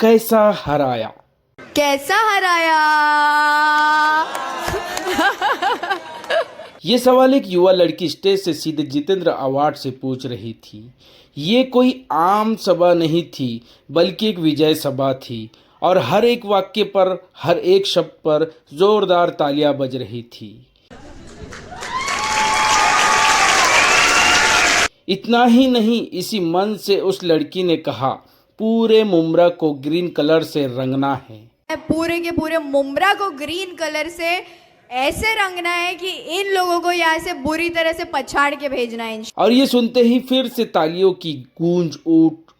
कैसा हराया। कैसा हराया। ये सवाल एक युवा लड़की स्टेज से सीधे जितेंद्र अवार्ड से पूछ रही थी। ये कोई आम सभा नहीं थी, बल्कि एक विजय सभा थी और हर एक वाक्य पर, हर एक शब्द पर जोरदार तालियां बज रही थी। इतना ही नहीं, इसी मन से उस लड़की ने कहा, पूरे मुमरा को ग्रीन कलर से रंगना है। पूरे के पूरे मुमरा को ग्रीन कलर से ऐसे रंगना है कि इन लोगों को यहाँ से बुरी तरह से पछाड़ के भेजना है। और ये सुनते ही फिर से तालियों की गूंज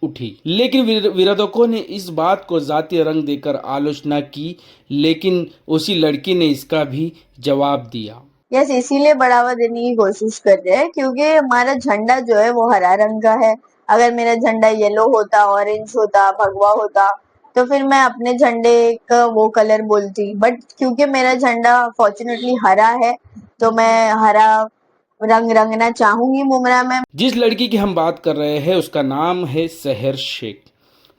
उठी। लेकिन विरोधकों ने इस बात को जातीय रंग देकर आलोचना की, लेकिन उसी लड़की ने इसका भी जवाब दिया। यस, इसीलिए बढ़ावा देने की कोशिश कर रहे हैं क्योंकि हमारा झंडा जो है वो हरा रंग का है। अगर मेरा झंडा येलो होता, ऑरेंज होता, भगवा होता तो फिर मैं अपने झंडे का वो कलर बोलती, बट क्योंकि मेरा झंडा फॉर्चुनेटली हरा है तो मैं हरा रंग रंगना चाहूंगी मुमरा में। जिस लड़की की हम बात कर रहे हैं उसका नाम है सहर शेख।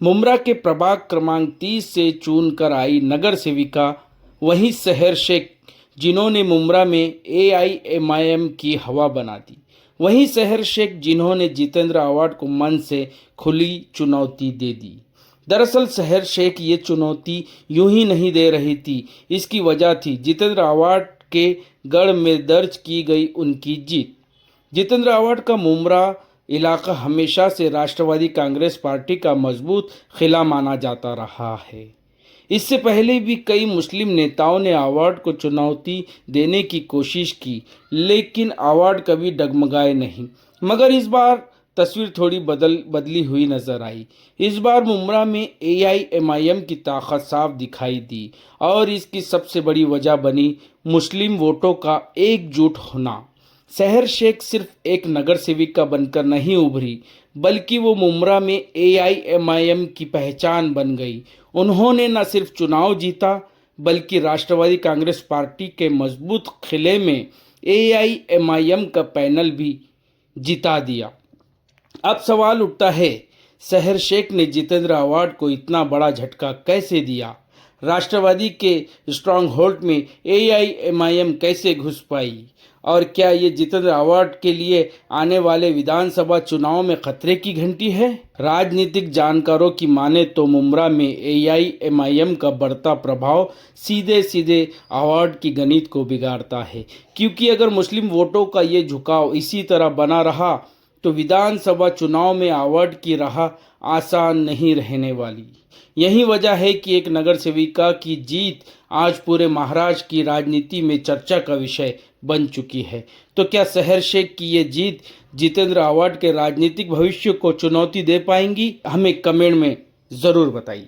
मुमरा के प्रभाग क्रमांक 30 से चुनकर आई नगर सेविका वही सहर शेख जिन्होंने मुमरा में AIMIM की हवा बना दी। वही सहर शेख जिन्होंने जितेंद्र अवार्ड को मन से खुली चुनौती दे दी। दरअसल सहर शेख ये चुनौती यूं ही नहीं दे रही थी, इसकी वजह थी जितेंद्र अवार्ड के गढ़ में दर्ज की गई उनकी जीत। जितेंद्र अवार्ड का मुमरा इलाका हमेशा से राष्ट्रवादी कांग्रेस पार्टी का मजबूत किला माना जाता रहा है। इससे पहले भी कई मुस्लिम नेताओं ने अवार्ड को चुनौती देने की कोशिश की, लेकिन अवार्ड कभी डगमगाए नहीं। मगर इस बार तस्वीर थोड़ी बदली हुई नजर आई। इस बार मुमरा में AIMIM की ताकत साफ दिखाई दी और इसकी सबसे बड़ी वजह बनी मुस्लिम वोटों का एकजुट होना। सहर शेख सिर्फ एक नगर सेविका बनकर नहीं उभरी, बल्कि वो मुमरा में AIMIM की पहचान बन गई। उन्होंने न सिर्फ चुनाव जीता, बल्कि राष्ट्रवादी कांग्रेस पार्टी के मजबूत किले में AIMIM का पैनल भी जिता दिया। अब सवाल उठता है, सहर शेख ने जितेंद्र अवार्ड को इतना बड़ा झटका कैसे दिया? राष्ट्रवादी के स्ट्रांग होल्ड में AIMIM कैसे घुस पाई? और क्या ये जितेंद्र अवार्ड के लिए आने वाले विधानसभा चुनाव में खतरे की घंटी है? राजनीतिक जानकारों की माने तो मुमरा में AIMIM का बढ़ता प्रभाव सीधे सीधे अवार्ड की गणित को बिगाड़ता है, क्योंकि अगर मुस्लिम वोटों का ये झुकाव इसी तरह बना रहा तो विधानसभा चुनाव में अवार्ड की राह आसान नहीं रहने वाली। यही वजह है कि एक नगर सेविका की जीत आज पूरे महाराष्ट्र की राजनीति में चर्चा का विषय बन चुकी है। तो क्या सहर शेख की ये जीत जितेंद्र अवार्ड के राजनीतिक भविष्य को चुनौती दे पाएंगी? हमें कमेंट में ज़रूर बताइए।